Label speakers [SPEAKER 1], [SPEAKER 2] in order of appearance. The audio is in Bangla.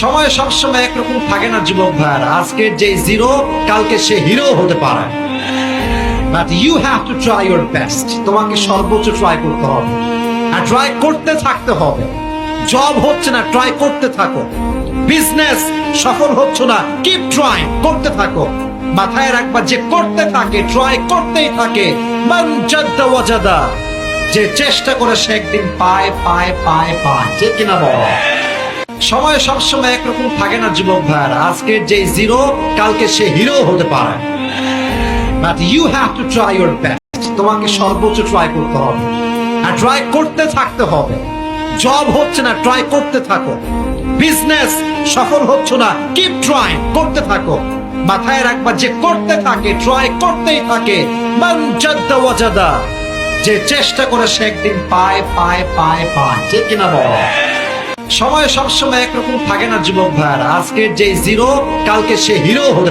[SPEAKER 1] সময় সবসময় একরকম থাকে না যুবক ভাইয়ারা। আজকের যে জিরো কালকে সে হিরো হতে পারে। But you have to try your best. তোমাকে সর্বোচ্চ ট্রাই করতে হবে আর ট্রাই করতে থাকতে হবে। জব হচ্ছে না, ট্রাই করতে থাকো। বিজনেস সফল হচ্ছে না, কিপ ট্রাই, করতে থাকো। মাথায় রাখবা যে করতে থাকে, ট্রাই করতেই থাকে। মান জাদ্দা ওয়াজাদা, যে চেষ্টা করে সে একদিন পায় পায় পায় পায়। ঠিক কিনা বলো? সময় সবসময় একরকম থাকে না যুবক ভাইয়ারা। আজকের যে জিরো কালকে সে হিরো হতে পারে। But you have to try your best. তোমাকে সর্বোচ্চ ট্রাই করতে হবে আর ট্রাই করতে থাকতে হবে। জব হচ্ছে না, ট্রাই করতে থাকো। বিজনেস সফল হচ্ছে না, কিপ ট্রাই, করতে থাকো। মাথায় রাখবা যে করতে থাকে, ট্রাই করতেই থাকে। মান জাদ্দা ওয়াজাদা, যে চেষ্টা করে সে একদিন পায় পায় পায় পায়। ঠিক কিনা বলো? সময় সবসময় একরকম থাকে না যুবক ভাইয়ারা। আজকের যে জিরো কালকে সে হিরো হতে